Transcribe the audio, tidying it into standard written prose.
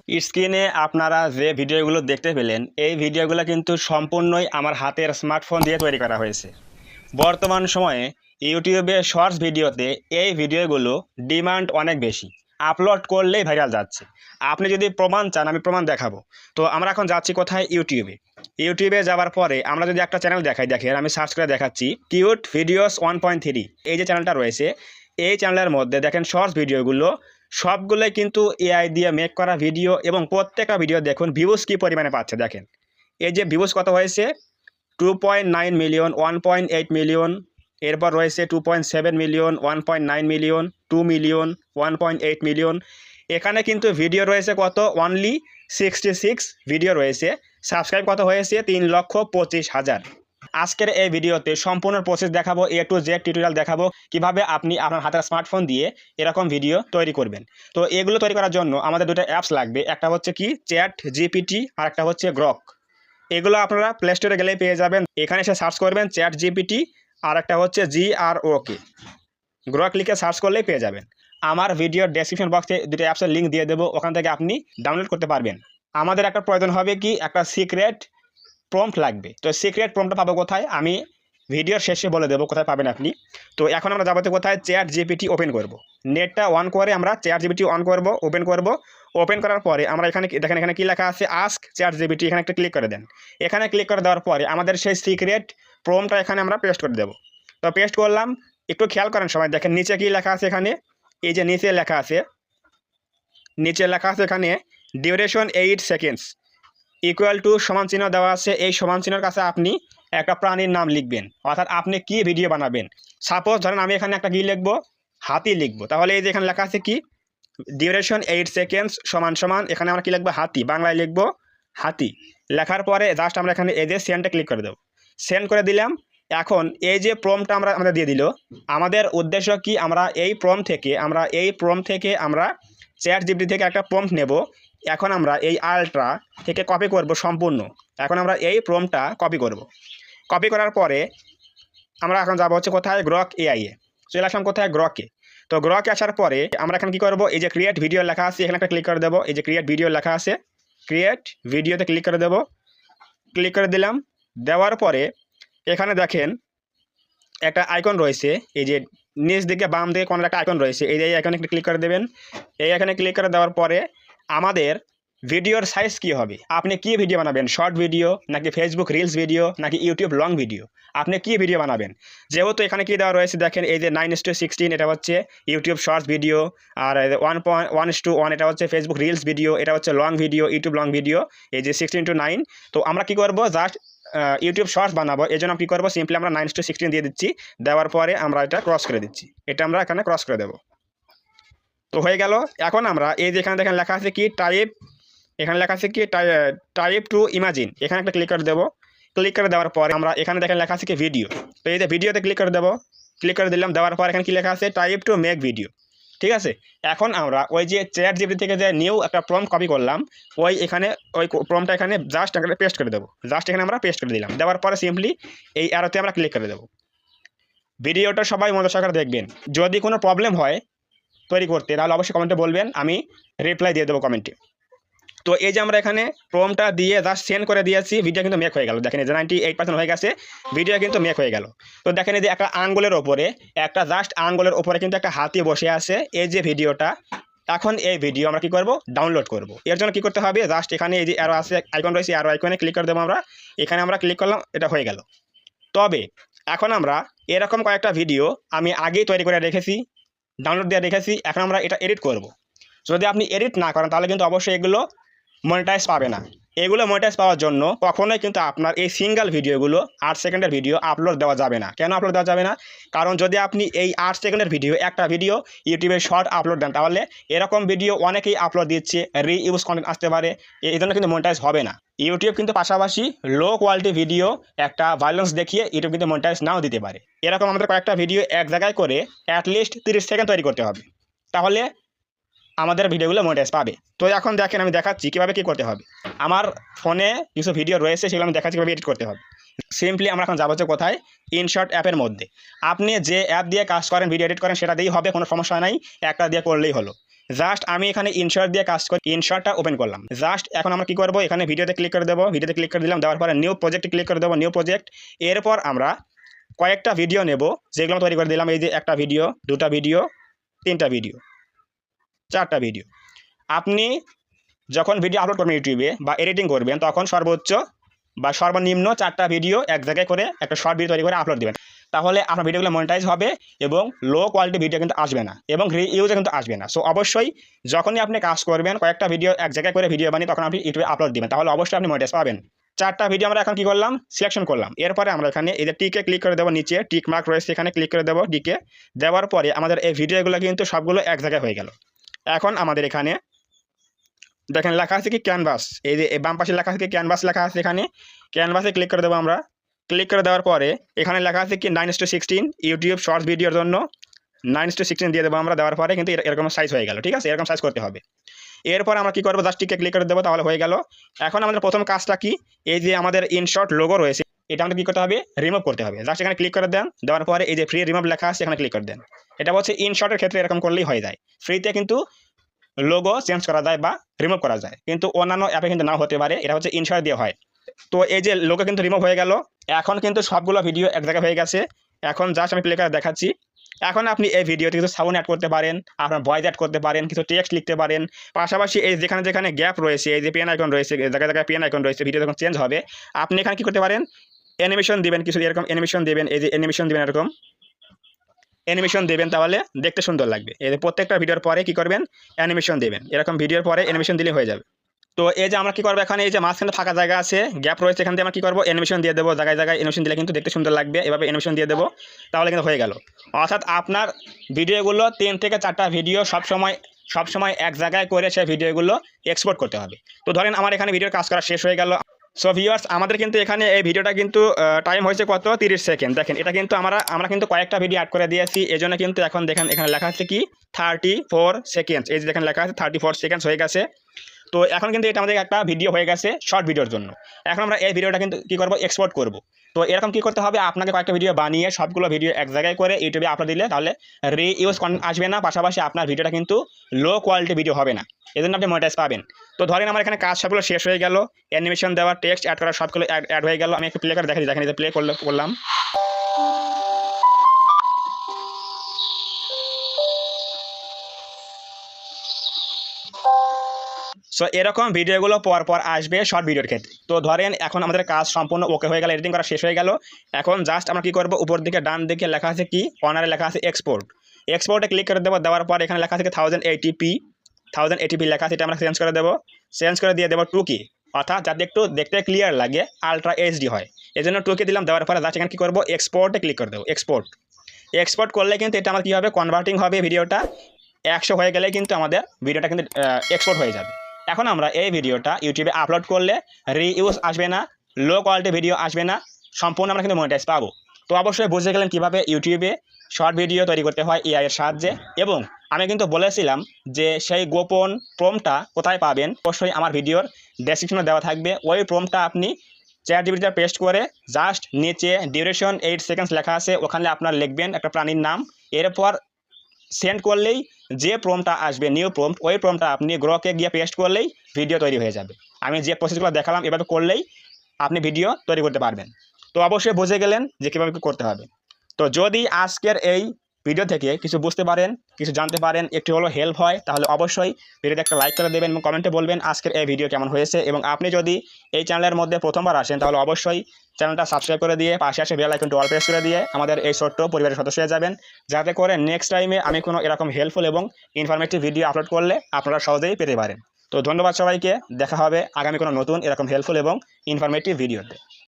স্ক্রিনে আপনারা যে ভিডিওগুলো দেখতে পেলেন এই ভিডিওগুলো কিন্তু সম্পূর্ণই আমার হাতের স্মার্টফোন দিয়ে তৈরি করা হয়েছে। বর্তমান সময়ে ইউটিউবে শর্টস ভিডিওতে এই ভিডিওগুলো ডিমান্ড অনেক বেশি, আপলোড করলেই ভাইরাল যাচ্ছে। আপনি যদি প্রমাণ চান আমি প্রমাণ দেখাবো। তো আমরা এখন যাচ্ছি কোথায়? ইউটিউবে যাওয়ার পরে আমরা যদি একটা চ্যানেল দেখাই, দেখেন আমি সার্চ করে দেখাচ্ছি কিউট ভিডিওস 1.3, এই যে চ্যানেলটা রয়েছে এই চ্যানেলের মধ্যে দেখেন শর্টস ভিডিওগুলো সবগুলোই কিন্তু এআই দিয়ে মেক করা ভিডিও, এবং প্রত্যেকটা ভিডিও দেখুন ভিউজ কী পরিমাণে পাচ্ছে। দেখেন এই যে ভিউজ কত হয়েছে, 2.9 মিলিয়ন, 1.8 মিলিয়ন, এরপর রয়েছে 2.7 মিলিয়ন, 1.9 মিলিয়ন, 2 মিলিয়ন, 1.8 মিলিয়ন। এখানে কিন্তু ভিডিও রয়েছে কত? অনলি 66 ভিডিও রয়েছে। সাবস্ক্রাইব কত হয়েছে? 3,25,000। আজকের এই ভিডিওতে সম্পূর্ণ প্রসেস দেখাবো, এ টু জেড টিউটোরিয়াল দেখাবো কিভাবে আপনি আপনার হাতের স্মার্টফোন দিয়ে এরকম ভিডিও তৈরি করবেন। তো এগুলো তৈরি করার জন্য আমাদের দুটো অ্যাপস লাগবে, একটা হচ্ছে কি চ্যাট জিপিটি আর একটা হচ্ছে গ্রক। এগুলো আপনারা প্লে স্টোরে গেলেই পেয়ে যাবেন। এখানে এসে সার্চ করবেন চ্যাট জিপিটি আর একটা হচ্ছে GROK, গ্রক লিখে সার্চ করলেই পেয়ে যাবেন। আমার ভিডিওর ডেসক্রিপশন বক্সে দুটো অ্যাপসের লিঙ্ক দিয়ে দেবো, ওখান থেকে আপনি ডাউনলোড করতে পারবেন। আমাদের একটা প্রয়োজন হবে কি, একটা সিক্রেট প্রম্পট লাগবে। তো সিক্রেট প্রম্পটটা পাবো কোথায়? আমি ভিডিওর শেষে বলে দেবো কোথায় পাবেন আপনি। তো এখন আমরা যাবো কোথায়? চ্যাট জিপিটি ওপেন করব। নেটটা অন করে আমরা চ্যাট জিপিটি অন করব, ওপেন করব। ওপেন করার পরে আমরা এখানে দেখেন এখানে কি লেখা আছে, আস্ক চ্যাট জিপিটি, এখানে একটা ক্লিক করে দেন। এখানে ক্লিক করে দেওয়ার পরে আমাদের সেই সিক্রেট প্রম্পটটা এখানে আমরা পেস্ট করে দেবো। তো পেস্ট করলাম, একটু খেয়াল করেন সবাই, দেখেন নিচে কি লেখা আছে এখানে, এই যে নিচে লেখা আছে এখানে ডিউরেশন 8 সেকেন্ডস ইকুয়াল টু সমান চিহ্ন দেওয়া আছে। এই সমান চিহ্নের কাছে আপনি একটা প্রাণীর নাম লিখবেন, অর্থাৎ আপনি কি ভিডিও বানাবেন। সাপোজ ধরেন আমি এখানে একটা কি লিখবো, হাতি লিখবো। তাহলে এই যে এখানে লেখা আছে কি ডিউরেশন 8 সেকেন্ডস সমান সমান, এখানে আমরা কি লিখবো, হাতি, বাংলায় লিখবো হাতি। লেখার পরে জাস্ট আমরা এখানে এই যে সেন্ডে ক্লিক করে দেবো। সেন্ড করে দিলাম। এখন এই যে প্রম্পটটা আমাদের দিয়ে দিল, আমাদের উদ্দেশ্য কি, আমরা এই প্রম্পট থেকে আমরা চ্যাট জিপিটি থেকে একটা প্রম্পট নেব। এখন আমরা এই আলট্রা থেকে কপি করব সম্পূর্ণ। এখন আমরা এই প্রম্পটটা কপি করব। কপি করার পরে আমরা এখন যাবো হচ্ছে কোথায়? গ্রক এআই এ। চলে আসলাম কোথায়? গ্রকে। তো গ্রকে আসার পরে আমরা এখন কি করব, এই যে ক্রিয়েট ভিডিও লেখা আছে এখানে একটা ক্লিক করে দেবো। এই যে ক্রিয়েট ভিডিও লেখা আছে, ক্রিয়েট ভিডিওতে ক্লিক করে দেবো। ক্লিক করে দিলাম। দেওয়ার পরে এখানে দেখেন একটা আইকন রয়েছে, এই যে নিচ দিকে বাম দিকে কোনো একটা আইকন রয়েছে, এই যে আইকনে ক্লিক করে দেবেন। এই এখানে ক্লিক করে দেওয়ার পরে আমাদের ভিডিওর সাইজ কি হবে, আপনি কি ভিডিও বানাবেন, শর্ট ভিডিও নাকি ফেসবুক রিলস ভিডিও নাকি ইউটিউব লং ভিডিও, আপনি কি ভিডিও বানাবেন। যেহেতু এখানে কি দেওয়া রয়েছে দেখেন, এই যে 9:16 এটা হচ্ছে ইউটিউব শর্টস ভিডিও, আর 1:1 এটা হচ্ছে ফেসবুক রিলস ভিডিও, এটা হচ্ছে long video, YouTube long video, এই যে 16:9। তো আমরা কি করব, জাস্ট ইউটিউব শর্টস বানাবো, এই জন্য কী করবো, সিম্পলি আমরা 9:16 দিয়ে দিচ্ছি। দেওয়ার পরে আমরা এটা ক্রস করে দিচ্ছি, এটা আমরা এখানে ক্রস করে দেবো। তো হয়ে গেল। এখন আমরা এই যে এখানে দেখেন লেখা আছে কি টাইপ, এখানে লেখা আছে কি টাইপ টু ইমাজিন, এখানে একটা ক্লিক করে দেবো। ক্লিক করে দেওয়ার পরে আমরা এখানে দেখেন লেখা আছে কি ভিডিও, তো এই যে ভিডিওতে ক্লিক করে দেবো। ক্লিক করে দিলাম। দেওয়ার পর এখানে কি লেখা আছে, টাইপ টু মেক ভিডিও। ঠিক আছে। এখন আমরা ওই যে চ্যাট জিপিটি থেকে যে নিউ একটা প্রম্পট কপি করলাম, ওই প্রম্পটটা এখানে জাস্ট একটা পেস্ট করে দেবো। জাস্ট এখানে আমরা পেস্ট করে দিলাম। দেওয়ার পরে সিম্পলি এই অ্যারোতে আমরা ক্লিক করে দেবো। ভিডিওটা সবাই মনোযোগ সহকারে দেখবেন। যদি কোনো প্রবলেম হয় তৈরি করতে তাহলে অবশ্যই কমেন্টে বলবেন, আমি রিপ্লাই দিয়ে দেবো কমেন্টে। তো এই যে আমরা এখানে প্রম্পটটা দিয়ে জাস্ট সেন্ড করে দিয়েছি, ভিডিও কিন্তু মেক হয়ে গেল। দেখেন এই যে 98% হয়ে গেছে, ভিডিও কিন্তু মেক হয়ে গেল। তো দেখেন এই যে একটা আঙ্গুলের ওপরে, একটা জাস্ট আঙ্গুলের ওপরে কিন্তু একটা হাতি বসে আছে, এই যে ভিডিওটা। এখন এই ভিডিও আমরা কি করব, ডাউনলোড করব। এর জন্য কি করতে হবে, জাস্ট এখানে এই যে অ্যারো আছে আইকন রয়েছে, অ্যারো আইকনে ক্লিক করে দেবো আমরা। এখানে আমরা ক্লিক করলাম, এটা হয়ে গেল। তবে এখন আমরা এরকম কয়েকটা ভিডিও আমি আগেই তৈরি করে রেখেছি, ডাউনলোড দিয়ে রেখেছি। এখন আমরা এটা এডিট করব। যদি আপনি এডিট না করেন তাহলে কিন্তু অবশ্যই এগুলো মনিটাইজ পাবে না। এগুলো মনিটাইজ পাওয়ার জন্য কখনোই কিন্তু আপনার এই সিঙ্গেল ভিডিওগুলো 8 সেকেন্ডের ভিডিও আপলোড দেওয়া যাবে না। কেন আপলোড দেওয়া যাবে না? কারণ যদি আপনি এই 8 সেকেন্ডের ভিডিও, একটা ভিডিও ইউটিউবে শর্ট আপলোড দেন, তাহলে এরকম ভিডিও অনেকেই আপলোড দিচ্ছে, রিইউজ কন্টেন্ট আসতে পারে, এই জন্য কিন্তু মনিটাইজ হবে না। ইউটিউব কিন্তু পাশাপাশি লো কোয়ালিটি ভিডিও একটা ভায়োলেন্স দেখিয়ে ইউটিউব কিন্তু মনিটাইজ নাও দিতে পারে। এরকম আমাদের কয়েকটা ভিডিও এক জায়গায় করে অ্যাটলিস্ট 30 সেকেন্ড তৈরি করতে হবে, তাহলে আমাদের ভিডিওগুলো মনিটাইজ পাবে। তো এখন দেখেন আমি দেখাচ্ছি কীভাবে কী করতে হবে। আমার ফোনে কিছু ভিডিও রয়েছে, সেগুলো আমি দেখাচ্ছি কীভাবে এডিট করতে হবে। সিম্পলি আমরা এখন যাবো কোথায়, ইনশর্ট অ্যাপের মধ্যে। আপনি যে অ্যাপ দিয়ে কাজ করেন, ভিডিও এডিট করেন, সেটা দিয়েই হবে, কোনো সমস্যা নাই, একটা দিয়ে করলেই হলো। জাস্ট আমি এখানে ইনশর্ট দিয়ে কাজ করি, ইনশর্টটা ওপেন করলাম। জাস্ট এখন আমরা কি করব, এখানে ভিডিওতে ক্লিক করে দেবো, ভিডিওতে ক্লিক করে দিলাম, দেওয়ার পরে নিউ প্রজেক্টে ক্লিক করে দেবো, নিউ প্রজেক্ট। এরপর আমরা কয়েকটা ভিডিও নেব, যেগুলো তৈরি করে দিলাম। এই যে একটা ভিডিও, দুটা ভিডিও, তিনটা ভিডিও, চারটা ভিডিও। আপনি যখন ভিডিও আপলোড করবেন ইউটিউবে বা এডিটিং করবেন, তখন সর্বোচ্চ বা সর্বনিম্ন 4টা ভিডিও এক জায়গায় করে একটা শর্ট ভিডিও তৈরি করে আপলোড দেবেন। তাহলে আপনার ভিডিওগুলো মনিটাইজ হবে এবং লো কোয়ালিটি ভিডিও কিন্তু আসবে না এবং রিইউজে কিন্তু আসবে না। সো অবশ্যই যখনই আপনি কাজ করবেন, কয়েকটা ভিডিও এক জায়গায় করে ভিডিও বানিয়ে তখন আপনি ইউটিউবে আপলোড দিবেন, তাহলে অবশ্যই আপনি মনিটাইজ পাবেন। 4টা ভিডিও আমরা এখন কি করলাম, সিলেকশন করলাম। এরপরে আমরা এখানে এই যে টিকে ক্লিক করে দেবো, নিচে টিক মার্ক রয়েছে, এখানে ক্লিক করে দেবো টিকে। দেওয়ার পরে আমাদের এই ভিডিওগুলো কিন্তু সবগুলো এক জায়গায় হয়ে গেল। এখন আমাদের এখানে দেখেন লেখা আছে কি ক্যানভাস, এই যে বাম পাশে লেখা আছে কি ক্যানভাস লেখা আছে, এখানে ক্যানভাসে ক্লিক করে দেবো আমরা। ক্লিক করে দেওয়ার পরে এখানে লেখা আছে কি 9:16 ইউটিউব শর্টস ভিডিওর জন্য 9:16 দিয়ে দেবো আমরা। দেওয়ার পরে কিন্তু এরকম সাইজ হয়ে গেল, ঠিক আছে, এরকম সাইজ করতে হবে। এরপর আমরা কি করবো, জাস্ট টিকে ক্লিক করে দেবো, তাহলে হয়ে গেল। এখন আমাদের প্রথম কাজটা কি, এই যে আমাদের ইনশর্ট লোগো রয়েছে, এটা আমাদের কী করতে হবে, রিমুভ করতে হবে। জাস্ট এখানে ক্লিক করে দেন, দেওয়ার পরে এই যে ফ্রি রিমুভ লেখা আছে, এখানে ক্লিক করে দেন। এটা হচ্ছে ইনশর্টের ক্ষেত্রে এরকম করলেই হয়ে যায়, ফ্রিতে কিন্তু লোগো চেঞ্জ করা যায় বা রিমুভ করা যায়, কিন্তু অন্যান্য অ্যাপে কিন্তু নাও হতে পারে। এটা হচ্ছে ইনশর্ট দিয়ে হয়। তো এই যে লোগো কিন্তু রিমুভ হয়ে গেল। এখন কিন্তু সবগুলো ভিডিও এক জায়গায় হয়ে গেছে। এখন জাস্ট আমি প্লে করে দেখাচ্ছি। এখন আপনি এই ভিডিওতে কিছু সাউন্ড অ্যাড করতে পারেন, আপনার ভয়েস অ্যাড করতে পারেন, কিছু টেক্সট লিখতে পারেন। পাশাপাশি এই যেখানে যেখানে গ্যাপ রয়েছে, এই যে পেন আইকন রয়েছে, জায়গায় জায়গায় পেন আইকন রয়েছে, ভিডিও যখন চেঞ্জ হবে আপনি এখানে কী করতে পারেন, অ্যানিমেশন দিবেন, কিছু এরকম অ্যানিমেশন দেবেন। এই যে অ্যানিমেশন দেবেন, এরকম অ্যানিমেশন দেবেন, তাহলে দেখতে সুন্দর লাগবে। এই যে প্রত্যেকটা ভিডিওর পরে কি করবেন, অ্যানিমেশন দেবেন, এরকম ভিডিওর পরে অ্যানিমেশন দিলে হয়ে যাবে। তো এই যে আমরা কি করবো, এখানে এই যে মাঝখানে ফাঁকা জায়গা আছে, গ্যাপ রয়েছে, এখান থেকে আমরা কি করবো, অ্যানিমেশন দিয়ে দেবো। জায়গায় জায়গায় অ্যানিমেশন দিলে কিন্তু দেখতে সুন্দর লাগবে। এভাবে অ্যানিমেশন দিয়ে দেবো, তাহলে কিন্তু হয়ে গেল। অর্থাৎ আপনার ভিডিওগুলো 3 থেকে 4টা ভিডিও সবসময় এক জায়গায় করে সেই ভিডিওগুলো এক্সপোর্ট করতে হবে। তো ধরেন আমার এখানে ভিডিওর কাজ করা শেষ হয়ে গেল। সো ভিউয়ার্স, আমাদের কিন্তু এখানে এই ভিডিওটা কিন্তু টাইম হয়েছে কত, 30 সেকেন্ড। দেখেন এটা কিন্তু আমরা কিন্তু কয়েকটা ভিডিও অ্যাড করে দিয়েছি, এই জন্য কিন্তু এখন দেখেন এখানে লেখা আছে কি 34 সেকেন্ডস। এই যে দেখেন লেখা আছে 34 সেকেন্ডস হয়ে গেছে। তো এখন কিন্তু এটা আমাদের একটা ভিডিও হয়ে গেছে শর্ট ভিডিওর জন্য। এখন আমরা এই ভিডিওটা কিন্তু কী করবো, এক্সপোর্ট করব। তো এরকম কী করতে হবে, আপনাকে কয়েকটা ভিডিও বানিয়ে সবগুলো ভিডিও এক জায়গায় করে ইউটিউবে আপলোড দিলে তাহলে রিইউজ কন্টেন্ট আসবে না, পাশাপাশি আপনার ভিডিওটা কিন্তু লো কোয়ালিটি ভিডিও হবে না, এজন্য আপনি মনিটাইজ পাবেন। তো ধরেন আমার এখানে কাজ সবগুলো শেষ হয়ে গেল, অ্যানিমেশন দেওয়া, টেক্সট অ্যাড করা সবগুলো অ্যাড হয়ে গেল। আমি একটু প্লে করে দেখাচ্ছি, দেখেন এই যে প্লে করলাম। সো এরকম ভিডিওগুলো পর আসবে শর্ট ভিডিওর ক্ষেত্রে। তো ধরেন এখন আমাদের কাজ সম্পূর্ণ ওকে হয়ে গেল, এডিটিং করা শেষ হয়ে গেল। এখন জাস্ট আমরা কী করবো, উপর দিকে ডান দিকে লেখা আছে কি কর্নারে লেখা আছে এক্সপোর্টে ক্লিক করে দেবো। দেওয়ার পর এখানে লেখা আছে 1080p লেখা আছে, এটা আমরা চেঞ্জ করে দেবো। চেঞ্জ করে দিয়ে দেবো 2K, অর্থাৎ যাতে একটু দেখতে ক্লিয়ার লাগে, আলট্রা HD হয়, এই জন্য 2K দিলাম। দেওয়ার পরে জাস্ট এখানে কী করবো, এক্সপোর্টে ক্লিক করে দেবো। এক্সপোর্ট করলে কিন্তু এটা আমার কী হবে, কনভার্টিং হবে। ভিডিওটা 100 হয়ে গেলে কিন্তু আমাদের ভিডিওটা কিন্তু এক্সপোর্ট হয়ে যাবে। এখন আমরা এই ভিডিওটা ইউটিউবে আপলোড করলে রিইউজ আসবে না, লো কোয়ালিটি ভিডিও আসবে না, সম্পূর্ণ আমরা কিন্তু মনিটাইজ পাবো। তো অবশ্যই বুঝে গেলেন কীভাবে ইউটিউবে শর্ট ভিডিও তৈরি করতে হয় AI এর সাহায্যে। এবং আমি কিন্তু বলেছিলাম যে সেই গোপন প্রম্পটটা কোথায় পাবেন, অবশ্যই আমার ভিডিওর ডেসক্রিপশনে দেওয়া থাকবে। ওই প্রম্পটটা আপনি ChatGPT পেস্ট করে জাস্ট নিচে ডিউরেশন 8 সেকেন্ডস লেখা আছে, ওখানে আপনার লিখবেন একটা প্রাণীর নাম, এরপর সেন্ড করলেই যে প্রম্পটটা আসবে, নিউ প্রম্পট, ওই প্রম্পটটা আপনি গ্রকে গিয়ে পেস্ট করলেই ভিডিও তৈরি হয়ে যাবে। আমি যে প্রসেসগুলো দেখালাম এভাবে করলেই আপনি ভিডিও তৈরি করতে পারবেন। তো অবশ্যই বুঝে গেলেন যে কীভাবে করতে হবে। তো যদি আজকের এই ভিডিও থেকে কিছু বুঝতে পারেন, কিছু জানতে পারেন, একটু হলো হেল্প হয়, তাহলে অবশ্যই ভিডিওতে একটা লাইক করে দেবেন এবং কমেন্টে বলবেন আজকের এই ভিডিও কেমন হয়েছে। এবং আপনি যদি এই চ্যানেলের মধ্যে প্রথমবার আসেন তাহলে অবশ্যই চ্যানেলটা সাবস্ক্রাইব করে দিয়ে পাশে আসে বেল আইকনটি অল প্রেস করে দিয়ে আমাদের এই ছোট্ট পরিবারের সদস্য হয়ে যাবেন, যাতে করে নেক্সট টাইমে আমি কোনো এরকম হেল্পফুল এবং ইনফরমেটিভ ভিডিও আপলোড করলে আপনারা সহজেই পেতে পারেন। তো ধন্যবাদ সবাইকে, দেখা হবে আগামী কোনো নতুন এরকম হেল্পফুল এবং ইনফরমেটিভ ভিডিওতে।